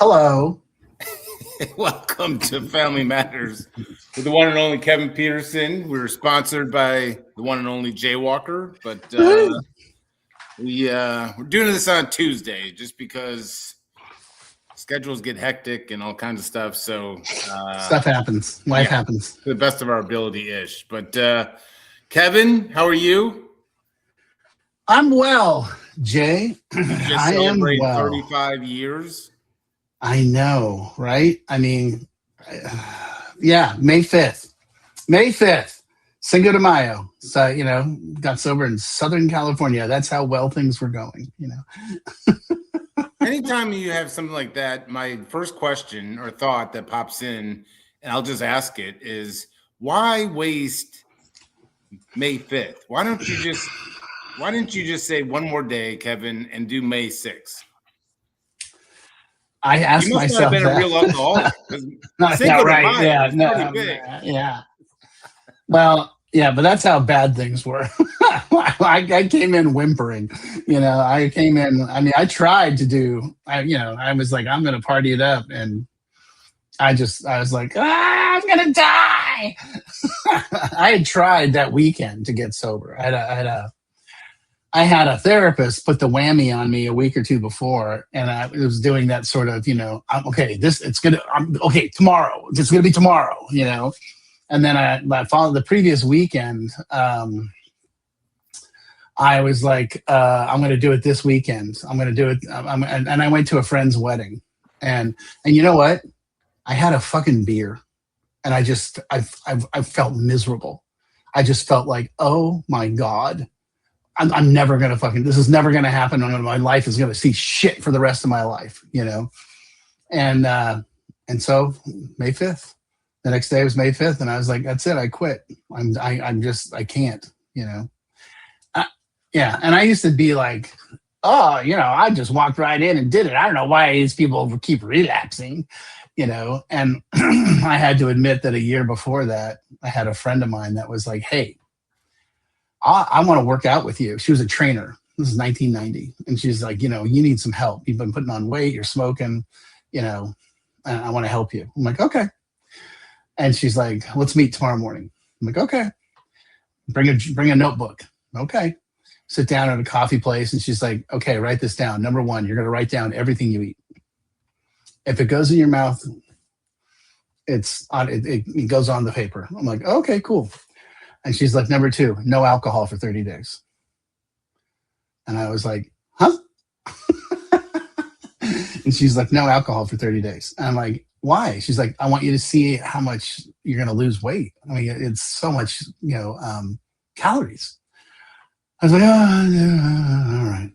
Hello. Welcome to Family Matters with the one and only Kevin Peterson. We're sponsored by the one and only Jaywalker, but we're doing this on Tuesday just because schedules get hectic and all kinds of stuff. So Stuff happens. Life happens. To the best of our ability-ish. But Kevin, how are you? I'm well, Jay. I am well. 35 years. I know, right? I mean, yeah, May 5th. May 5th, Cinco de Mayo. So, got sober in Southern California. That's how well things were going, Anytime you have something like that, my first question or thought that pops in, and I'll just ask it, is why waste May 5th? Why didn't you just say one more day, Kevin, and do May 6th? I asked myself that. You must have been a real alcoholic. Yeah, right. Yeah. Well, yeah, but that's how bad things were. I came in whimpering. I tried to do. I was like, I'm going to party it up, and I was like, I'm going to die. I had tried that weekend to get sober. I had a therapist put the whammy on me a week or two before, and I was doing that sort of, tomorrow. It's going to be tomorrow, And then I followed the previous weekend. I was like, I'm going to do it this weekend. I'm going to do it. And I went to a friend's wedding, and you know what? I had a fucking beer, and I felt miserable. I just felt like, oh my God. I'm never going to this is never going to happen. My life is going to see shit for the rest of my life, And so May 5th, the next day was May 5th. And I was like, that's it. I quit. I can't, Yeah. And I used to be like, I just walked right in and did it. I don't know why these people keep relapsing, and I had to admit that a year before that, I had a friend of mine that was like, hey, I want to work out with you. She was a trainer. This is 1990. And she's like, you need some help. You've been putting on weight. You're smoking, and I want to help you. I'm like, okay. And she's like, let's meet tomorrow morning. I'm like, okay. Bring a notebook. Okay. Sit down at a coffee place. And she's like, okay, write this down. Number one, you're going to write down everything you eat. If it goes in your mouth, it goes on the paper. I'm like, okay, cool. And she's like, number two, no alcohol for 30 days. And I was like, huh? And she's like, no alcohol for 30 days. And I'm like, why? She's like, I want you to see how much you're going to lose weight. I mean, it's so much, calories. I was like, oh, all right.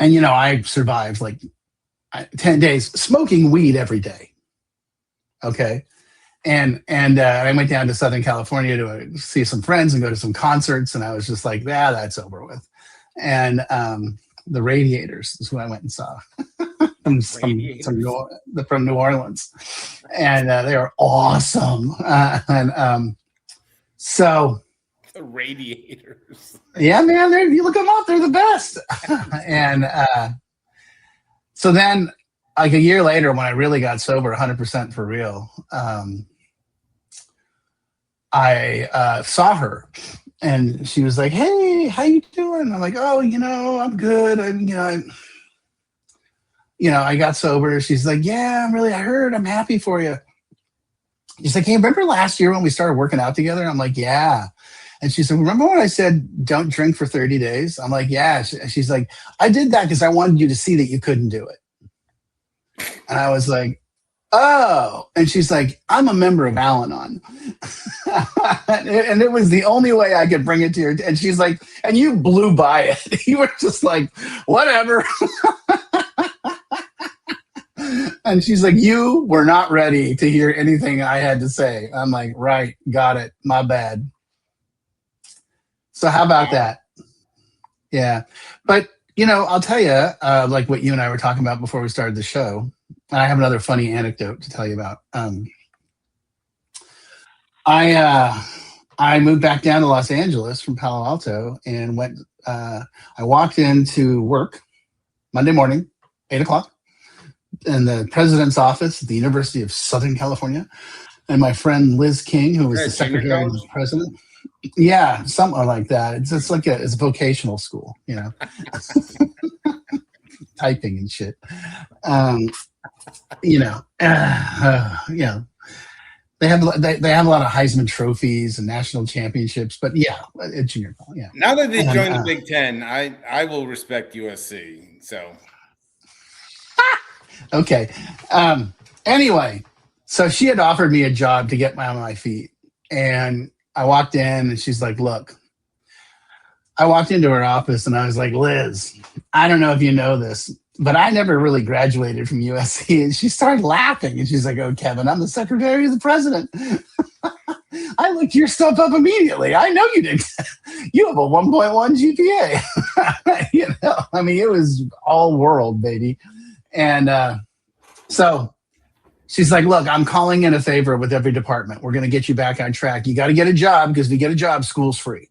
And, I survived like 10 days smoking weed every day. Okay. And I went down to Southern California to see some friends and go to some concerts. And I was just like, that's over with. And the Radiators is who I went and saw from New Orleans. And they are awesome. So the Radiators. Yeah, man, you look them up. They're the best. And so then, like a year later, when I really got sober 100% for real, I saw her, and she was like, hey, how you doing? I'm like, oh, I'm good. I got sober. She's like, yeah, I heard, I'm happy for you. She's like, hey, remember last year when we started working out together? I'm like, yeah. And she said, remember when I said, don't drink for 30 days? I'm like, yeah. She's like, I did that because I wanted you to see that you couldn't do it. And I was like, oh. And she's like, I'm a member of Al-Anon. And it was the only way I could bring it to her. And she's like, and you blew by it. You were just like, whatever. And she's like, you were not ready to hear anything I had to say. I'm like, right, got it. My bad. So how about that? Yeah. But, I'll tell you, like what you and I were talking about before we started the show, and I have another funny anecdote to tell you about. I moved back down to Los Angeles from Palo Alto and I walked into work Monday morning, 8 o'clock. the president's office at the University of Southern California, and my friend Liz King, who was the Junior secretary and college? the president. Yeah, something like that. It's like it's a vocational school, typing and shit. Um, they have a lot of Heisman trophies and national championships, but yeah, it's junior college. Yeah. Now that they joined the Big Ten, I will respect USC. So okay. Anyway, so she had offered me a job to get me on my feet, and I walked in, and she's like, "Look." I walked into her office, and I was like, "Liz, I don't know if you know this, but I never really graduated from USC." And she started laughing, and she's like, "Oh, Kevin, I'm the secretary of the president." I looked your stuff up immediately. I know you did. You have a 1.1 GPA. I mean, it was all world, baby. And so she's like, "Look, I'm calling in a favor with every department. We're going to get you back on track. You got to get a job, because if you get a job, school's free.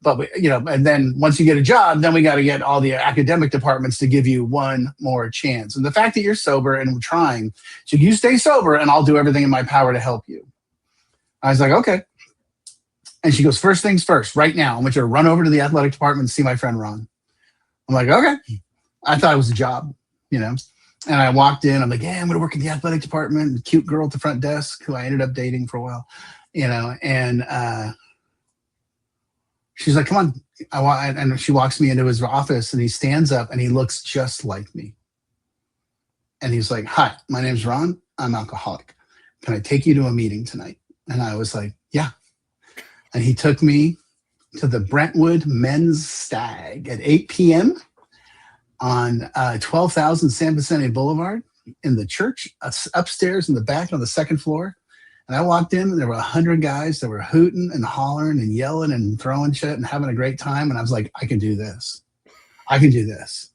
But and then once you get a job, then we got to get all the academic departments to give you one more chance. And the fact that you're sober and trying, so you stay sober, and I'll do everything in my power to help you." I was like, "Okay." And she goes, "First things first, right now, I want you to run over to the athletic department and see my friend Ron." I'm like, "Okay." I thought it was a job, And I walked in. I'm like, "Yeah, I'm going to work in the athletic department." Cute girl at the front desk who I ended up dating for a while, and she's like, "Come on." And she walks me into his office, and he stands up, and he looks just like me. And he's like, "Hi, my name's Ron. I'm alcoholic. Can I take you to a meeting tonight?" And I was like, "Yeah." And he took me to the Brentwood Men's Stag at 8 p.m. on 12,000 San Vicente Boulevard in the church, upstairs in the back on the second floor. And I walked in, and there were 100 guys that were hooting and hollering and yelling and throwing shit and having a great time. And I was like, I can do this. I can do this.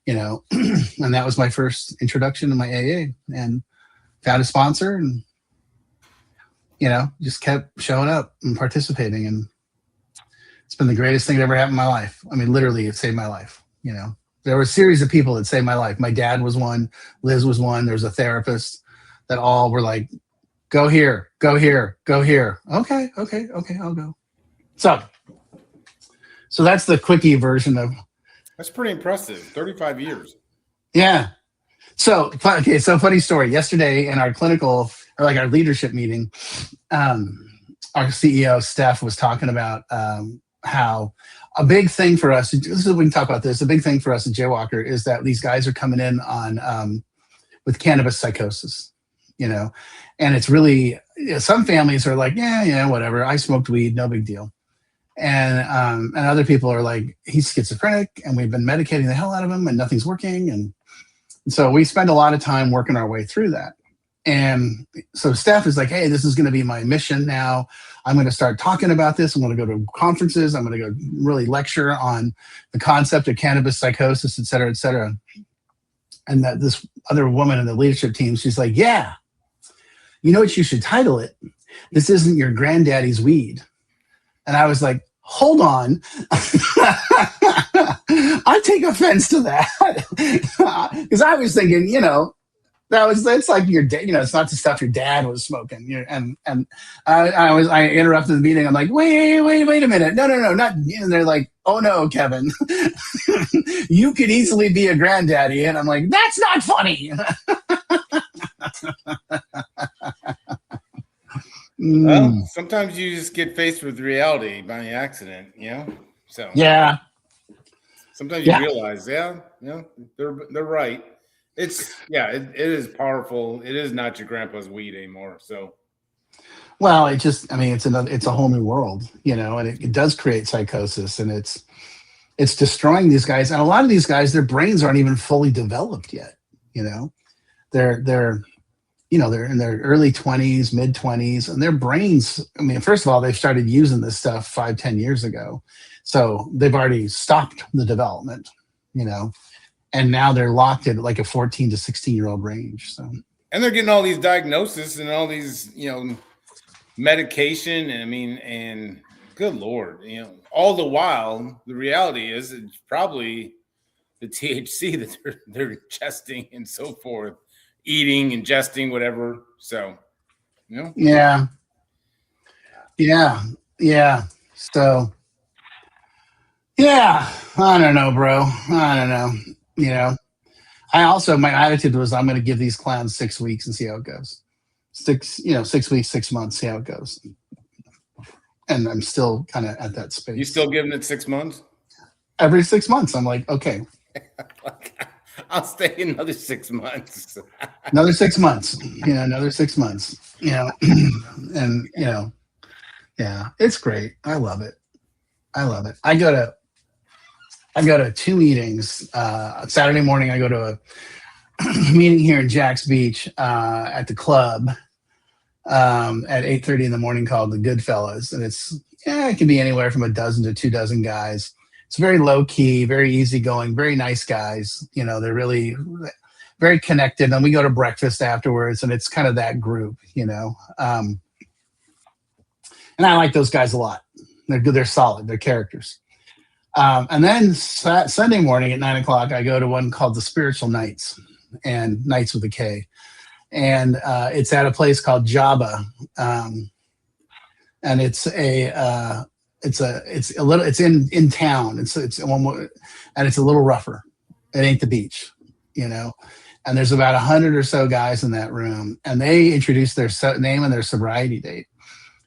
And that was my first introduction to my AA, and found a sponsor, and, just kept showing up and participating. And it's been the greatest thing that ever happened in my life. I mean, literally, it saved my life. There were a series of people that saved my life. My dad was one. Liz was one. There was a therapist that all were like, "Go here, go here, go here." Okay, I'll go. So that's the quickie version of. that's pretty impressive. 35 years. Yeah. So funny story. Yesterday in our clinical, or like our leadership meeting, our CEO Steph was talking about how a big thing for us. We can talk about this. A big thing for us at Jaywalker is that these guys are coming in on with cannabis psychosis. And it's really, some families are like, yeah, whatever. I smoked weed, no big deal. And other people are like, he's schizophrenic, and we've been medicating the hell out of him, and nothing's working. And so we spend a lot of time working our way through that. And so Steph is like, "Hey, this is going to be my mission now. I'm going to start talking about this. I'm going to go to conferences. I'm going to go really lecture on the concept of cannabis psychosis, et cetera, et cetera." And that this other woman in the leadership team, she's like, "Yeah, you know what you should title it? This isn't your granddaddy's weed." And I was like, hold on. I take offense to that. Because I was thinking, it's like your dad, it's not the stuff your dad was smoking. And I interrupted the meeting. I'm like, wait a minute. No, not. And they're like, "Oh no, Kevin, you could easily be a granddaddy." And I'm like, that's not funny. Well, sometimes you just get faced with reality by accident, So yeah, sometimes you realize, they're right. It is powerful. It is not your grandpa's weed anymore. So, well, it's a whole new world, and it does create psychosis, and it's destroying these guys. And a lot of these guys, their brains aren't even fully developed yet. They're in their early 20s, mid 20s, and their brains, first of all, they've started using this stuff 5-10 years ago. So they've already stopped the development, and now they're locked in like a 14 to 16-year-old range. So, and they're getting all these diagnoses and all these, medication. And good Lord, all the while, the reality is it's probably the THC that they're ingesting and so forth. eating, ingesting, whatever. So, Yeah. So, yeah, I don't know, bro. I don't know. I also, my attitude was, I'm going to give these clowns 6 weeks and see how it goes. 6 weeks, 6 months, see how it goes. And I'm still kind of at that space. You still giving it 6 months? Every 6 months, I'm like, okay, I'll stay another 6 months. another 6 months. Another 6 months. And yeah, it's great. I love it. I go to 2 meetings. Saturday morning, I go to a meeting here in Jack's Beach at the club at 8:30 in the morning called the Goodfellas, and it can be anywhere from a dozen to 2 dozen guys. It's very low key, very easygoing, very nice guys. They're really very connected. And we go to breakfast afterwards, and it's kind of that group. And I like those guys a lot. They're good. They're solid. They're characters. And then Sunday morning at 9:00, I go to one called the Spiritual Nights, and Nights with a K, and it's at a place called Jabba, and it's in town. It's one more, and it's a little rougher. It ain't the beach, And there's about 100 or so guys in that room, and they introduce their name and their sobriety date.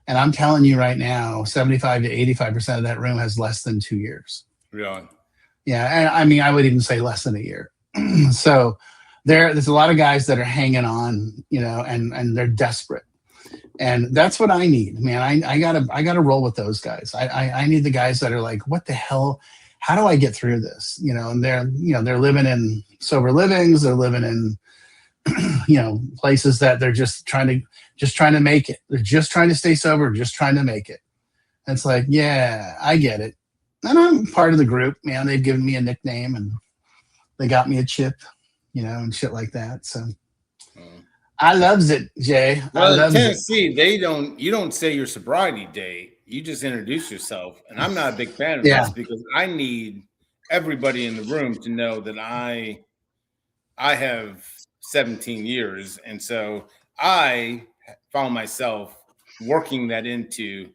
And I'm telling you right now, 75 to 85% of that room has less than 2 years. Really? Yeah, and I mean, I would even say less than a year. So there's a lot of guys that are hanging on, and they're desperate. And that's what I need, man. I gotta roll with those guys. I need the guys that are like, what the hell? How do I get through this? And they're living in sober livings. They're living in places that they're just trying to make it. They're just trying to stay sober, just trying to make it. And it's like, yeah, I get it. And I'm part of the group, man. They've given me a nickname and they got me a chip, and shit like that. So I loves it, Jay. Well, in Tennessee, you don't say your sobriety date. You just introduce yourself. And I'm not a big fan of this because I need everybody in the room to know that I have 17 years. And so I found myself working that into,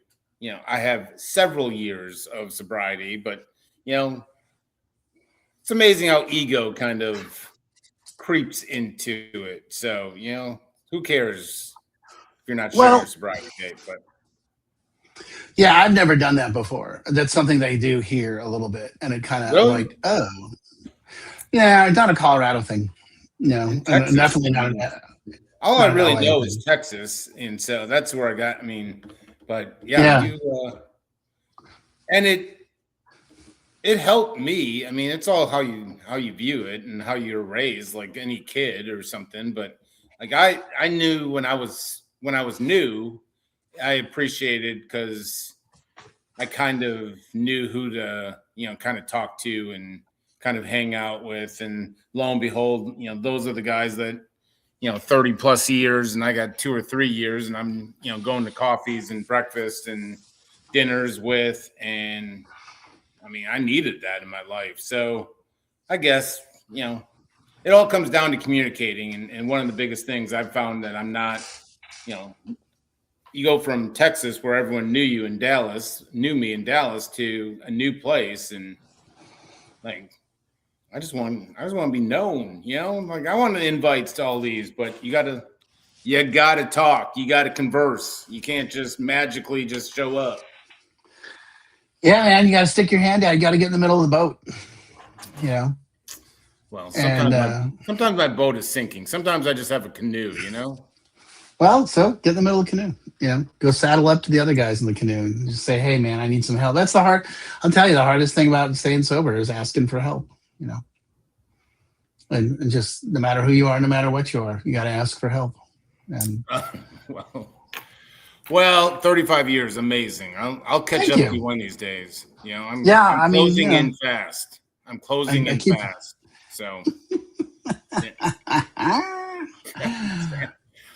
I have several years of sobriety, but, it's amazing how ego kind of creeps into it. So, who cares if you're not sharing your sobriety date? But yeah, I've never done that before. That's something they do here a little bit. And it kind of like, oh, yeah, it's not a Colorado thing. Texas, definitely not. All I really know is Texas, and so that's where I got. But yeah. And it helped me. It's all how you view it and how you're raised, like any kid or something. But like I knew when I was new, I appreciated because I kind of knew who to kind of talk to and kind of hang out with, and lo and behold, those are the guys that 30 plus years, and I got 2 or 3 years, and I'm going to coffees and breakfast and dinners with, and I needed that in my life. So I guess it all comes down to communicating, and one of the biggest things I've found that I'm not you go from Texas where everyone knew me in Dallas to a new place, and like I just want to be known, like I want invites to all these, but you gotta talk, you gotta converse. You can't just magically just show up. Yeah, man, you gotta stick your hand out. You gotta get in the middle of the boat. Well, sometimes my boat is sinking. Sometimes I just have a canoe, Well, so get in the middle of the canoe. Go saddle up to the other guys in the canoe and just say, hey man, I need some help. That's I'll tell you, the hardest thing about staying sober is asking for help. And just no matter who you are, no matter what you are, you got to ask for help. And well, 35 years, amazing. I'll catch up with you one of these days. I'm closing in fast. I'm closing in fast. So.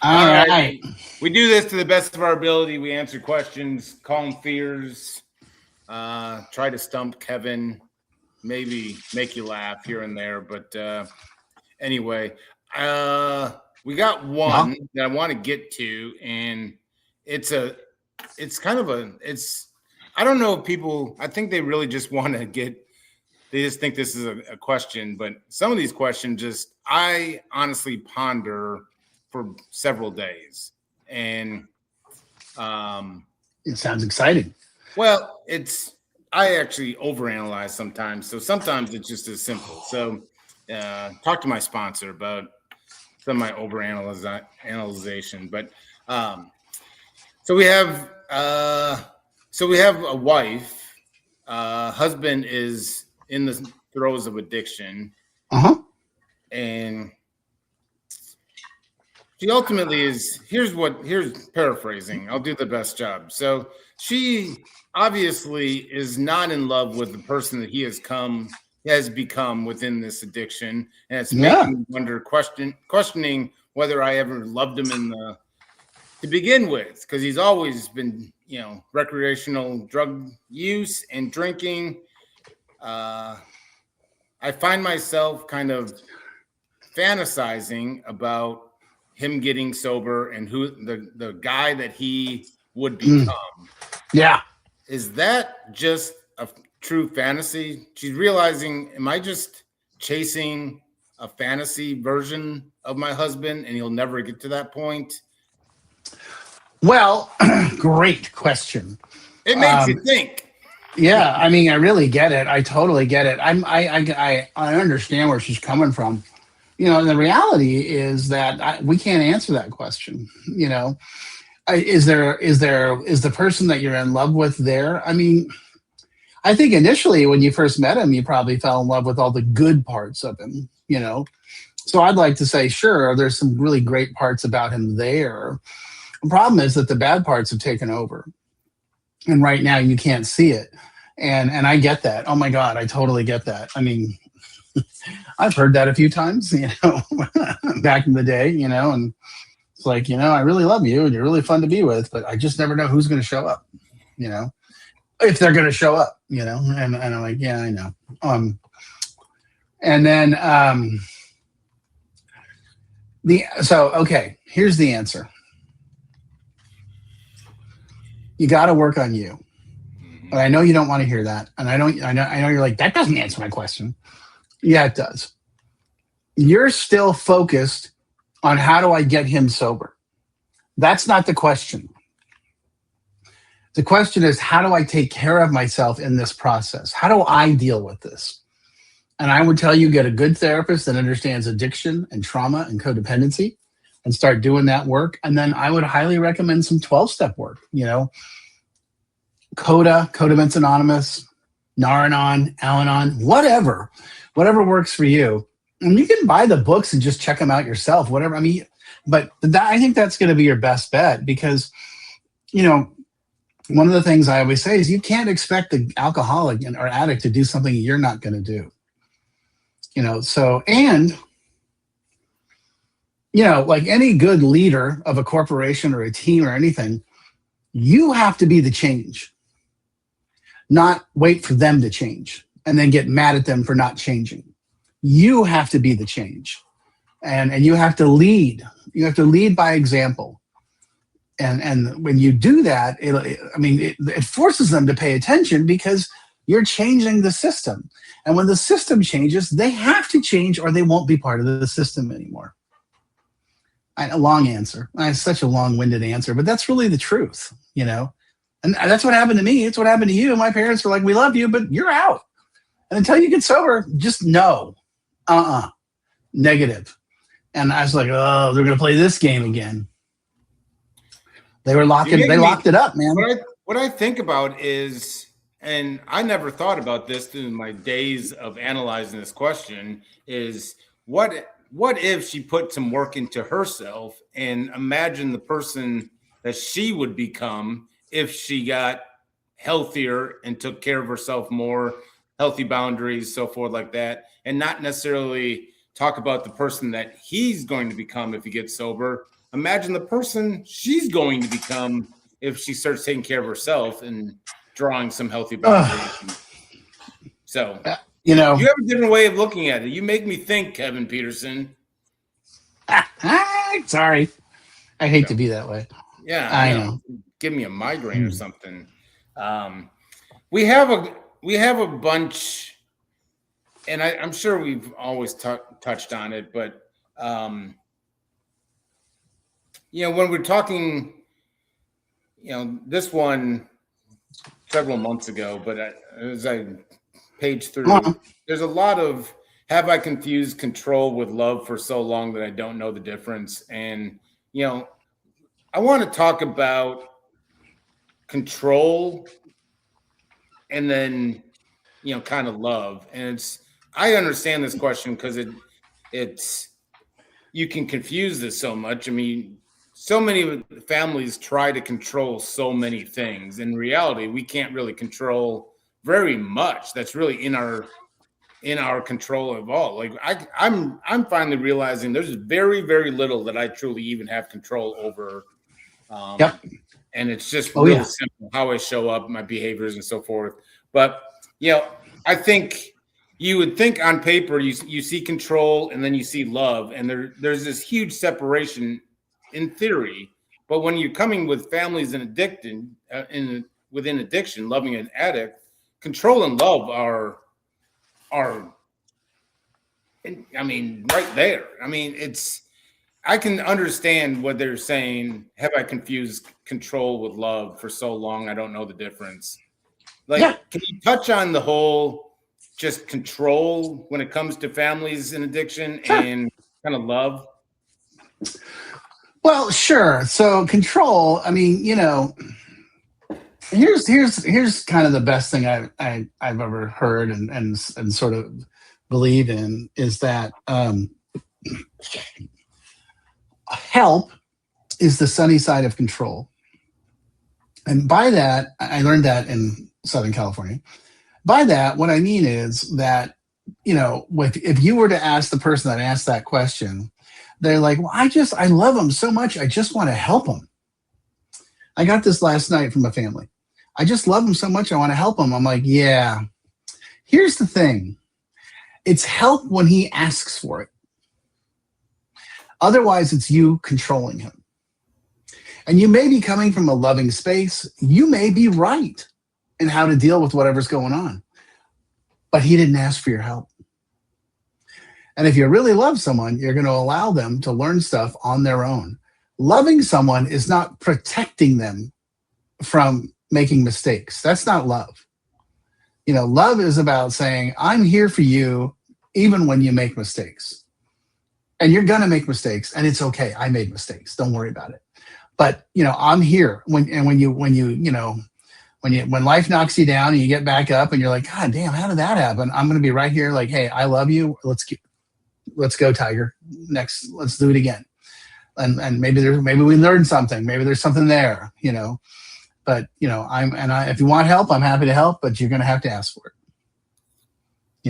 All right. We do this to the best of our ability. We answer questions, calm fears, try to stump Kevin, maybe make you laugh here and there. But anyway, We got one that I want to get to, and it's I don't know if people, I think they really just want to they just think this is a question, but some of these questions I honestly ponder for several days. And it sounds exciting. Well, I actually overanalyze sometimes. So sometimes it's just as simple. So talk to my sponsor about some of my overanalyzation. But so we have a wife. Husband is in the throes of addiction. And she ultimately here's paraphrasing. I'll do the best job. So she obviously is not in love with the person that he has become within this addiction. And it's making me wonder, questioning whether I ever loved him to begin with, because he's always been, recreational drug use and drinking. I find myself kind of fantasizing about him getting sober and who the guy that he would become. Yeah. Is that just a true fantasy? She's realizing, am I just chasing a fantasy version of my husband and he'll never get to that point? Well, great question. It makes you think. Yeah, I mean, I really get it. I totally get it. I understand where she's coming from. And the reality is that we can't answer that question. Is the person that you're in love with there? I mean, I think initially when you first met him, you probably fell in love with all the good parts of him. So I'd like to say, sure, there's some really great parts about him there. The problem is that the bad parts have taken over, and right now you can't see it. And I get that. Oh my God, I totally get that. I mean, I've heard that a few times, back in the day, and it's like, I really love you and you're really fun to be with, but I just never know who's going to show up, if they're going to show up, and I'm like, yeah, I know. And then, okay, here's the answer. You got to work on you. But I know you don't want to hear that. And I know you're like, that doesn't answer my question. Yeah, it does. You're still focused on how do I get him sober? That's not the question. The question is, how do I take care of myself in this process? How do I deal with this? And I would tell you, get a good therapist that understands addiction and trauma and codependency and start doing that work. And then I would highly recommend some 12-step work, Codements Anonymous, Nar-Anon, Al-Anon, whatever works for you. And you can buy the books and just check them out yourself, whatever. I mean, but I think that's going to be your best bet because, one of the things I always say is you can't expect the alcoholic or addict to do something you're not going to do. Like any good leader of a corporation or a team or anything, you have to be the change, not wait for them to change and then get mad at them for not changing. You have to be the change, and you have to lead. You have to lead by example. And when you do that, it forces them to pay attention because you're changing the system. And when the system changes, they have to change or they won't be part of the system anymore. A long answer. It's such a long-winded answer, but that's really the truth, And that's what happened to me. It's what happened to you. My parents were like, we love you, but you're out. And until you get sober, just no. Negative. And I was like, oh, they're going to play this game again. They locked it up, man. What I think about is, and I never thought about this in my days of analyzing this question, is what if she put some work into herself and imagine the person that she would become if she got healthier and took care of herself more, healthy boundaries, so forth like that, and not necessarily talk about the person that he's going to become if he gets sober. Imagine the person she's going to become if she starts taking care of herself and drawing some healthy boundaries. So, you have a different way of looking at it. You make me think, Kevin Petersen. Sorry. I hate to be that way. Yeah, I know. Give me a migraine or something. We have a bunch, and I'm sure we've always touched on it, but when we're talking, this one several months ago, but as I page through, there's a lot of have I confused control with love for so long that I don't know the difference, and I want to talk about control and then kind of love. And I understand this question because it's you can confuse this so much. I mean, so many families try to control so many things. In reality, we can't really control very much that's really in our control at all. Like I'm finally realizing there's very, very little that I truly even have control over. Yep. And it's just real simple how I show up, my behaviors and so forth. But, I think you would think on paper, you see control and then you see love. And there's this huge separation in theory. But when you're coming with families and within addiction, loving an addict, control and love are, I mean, right there. I mean, I can understand what they're saying. Have I confused control with love for so long? I don't know the difference. Can you touch on the whole just control when it comes to families and addiction and kind of love? Well, sure. So control, I mean, here's kind of the best thing I've ever heard and sort of believe in is that help is the sunny side of control. And by that, I learned that in Southern California. By that, what I mean is that, if you were to ask the person that asked that question, they're like, well, I love them so much. I just want to help them. I got this last night from a family. I just love them so much. I want to help them. I'm like, yeah, here's the thing. It's help when he asks for it. Otherwise, it's you controlling him. And you may be coming from a loving space. You may be right in how to deal with whatever's going on. But he didn't ask for your help. And if you really love someone, you're going to allow them to learn stuff on their own. Loving someone is not protecting them from making mistakes. That's not love. Love is about saying, I'm here for you even when you make mistakes. And you're going to make mistakes, and it's okay. I made mistakes. Don't worry about it. But, I'm here when life knocks you down and you get back up and you're like, God damn, how did that happen? I'm going to be right here like, hey, I love you. Let's go, Tiger. Next, let's do it again. And maybe we learned something. Maybe there's something there, But if you want help, I'm happy to help, but you're going to have to ask for it.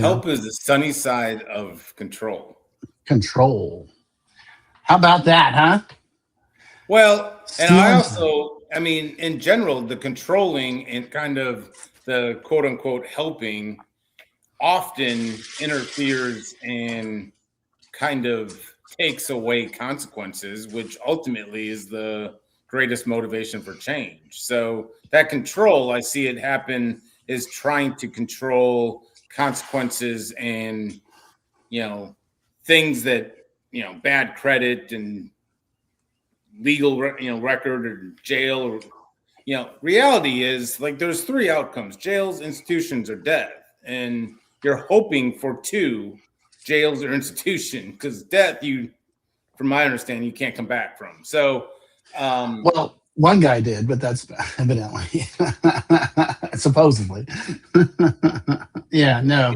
Help is the sunny side of control. Control. How about that, huh? Well, and in general, the controlling and kind of the quote unquote helping often interferes and kind of takes away consequences, which ultimately is the greatest motivation for change. So that control, I see it happen, is trying to control consequences and, things that, bad credit and legal, record or jail or, reality is like there's three outcomes: jails, institutions, or death. And you're hoping for two, jails or institution, because death, from my understanding, you can't come back from. So, well, one guy did, but that's evidently supposedly. Yeah, no.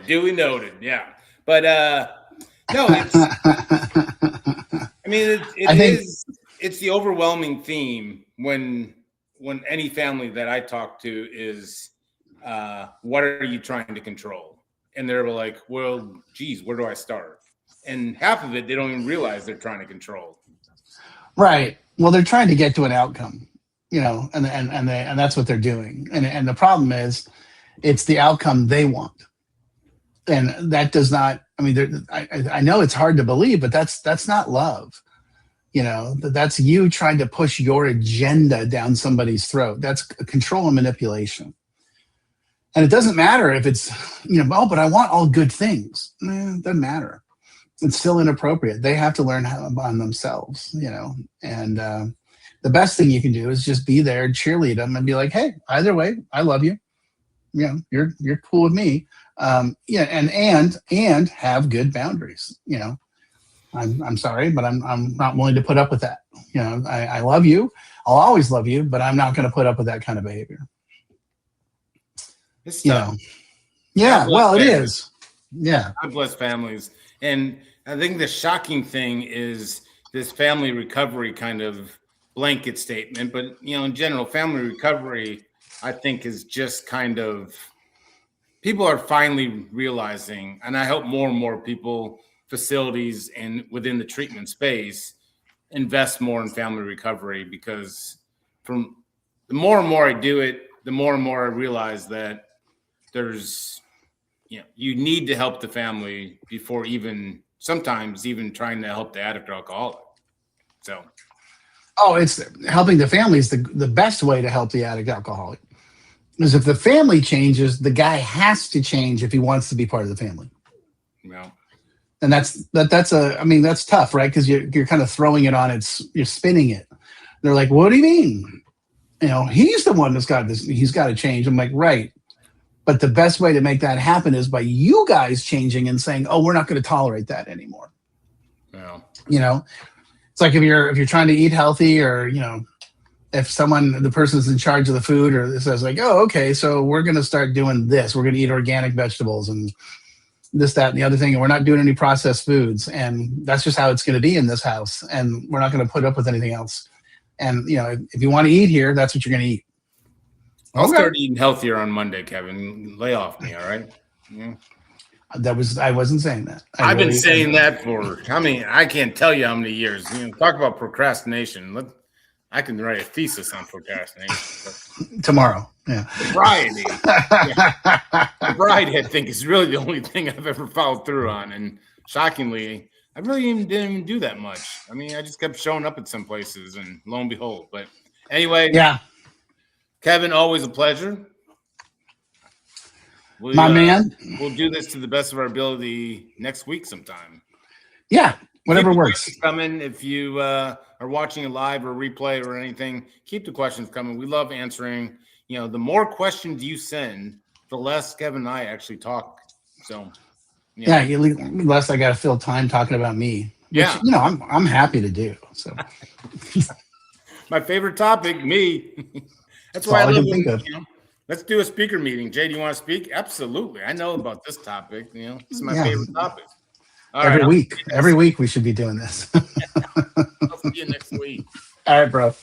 Duly noted. Yeah, but no, it's. I mean, it's the overwhelming theme when any family that I talk to is, what are you trying to control? And they're like, well, geez, where do I start? And half of it, they don't even realize they're trying to control. Right. Well, they're trying to get to an outcome, and that's what they're doing. And the problem is, it's the outcome they want, and that does not. I mean, I know it's hard to believe, but that's not love. That's you trying to push your agenda down somebody's throat. That's control and manipulation. And it doesn't matter if it's, but I want all good things. It doesn't matter. It's still inappropriate. They have to learn how on themselves, and the best thing you can do is just be there, cheerlead them, and be like, hey, either way, I love you. You're cool with me. And have good boundaries. I'm sorry, but I'm not willing to put up with that. I love you. I'll always love you, but I'm not going to put up with that kind of behavior. It's tough. Yeah, well, it is. Yeah. God bless families. And I think the shocking thing is this family recovery kind of blanket statement. But, in general, family recovery, I think, is just kind of people are finally realizing, and I hope more and more people, facilities, and within the treatment space invest more in family recovery, because from the more and more I do it, the more and more I realize that there's, you need to help the family before sometimes even trying to help the addict or alcoholic. So. Oh, it's helping the family is the best way to help the addict alcoholic. Because if the family changes, the guy has to change if he wants to be part of the family. Yeah. And that's tough, right? Because you're kind of throwing it on you're spinning it. They're like, what do you mean? He's the one that's got this, he's got to change. I'm like, right. But the best way to make that happen is by you guys changing and saying, oh, we're not going to tolerate that anymore. Yeah. It's like if you're trying to eat healthy, or, if the person's in charge of the food, or says like, oh, okay, so we're going to start doing this. We're going to eat organic vegetables and this, that, and the other thing. And we're not doing any processed foods. And that's just how it's going to be in this house. And we're not going to put up with anything else. And, if you want to eat here, that's what you're going to eat. I'll start eating healthier on Monday, Kevin. Lay off me, all right? Yeah. I wasn't saying that. I've been saying that for, I can't tell you how many years. Talk about procrastination. I can write a thesis on procrastination. Tomorrow. Yeah. Sobriety. Sobriety, I think, is really the only thing I've ever followed through on. And shockingly, I really didn't even do that much. I just kept showing up at some places, and lo and behold. But anyway. Yeah. Kevin, always a pleasure. My man. We'll do this to the best of our ability next week sometime. Yeah, whatever keep works. Coming. If you are watching a live or replay or anything, keep the questions coming. We love answering. The more questions you send, the less Kevin and I actually talk. So, yeah, less I got to fill time talking about me. Which, I'm happy to do. So, my favorite topic, me. That's why I love it. Let's do a speaker meeting. Jay, do you want to speak? Absolutely. I know about this topic. This is my favorite topic. Every week we should be doing this. I'll see you next week. All right, bro.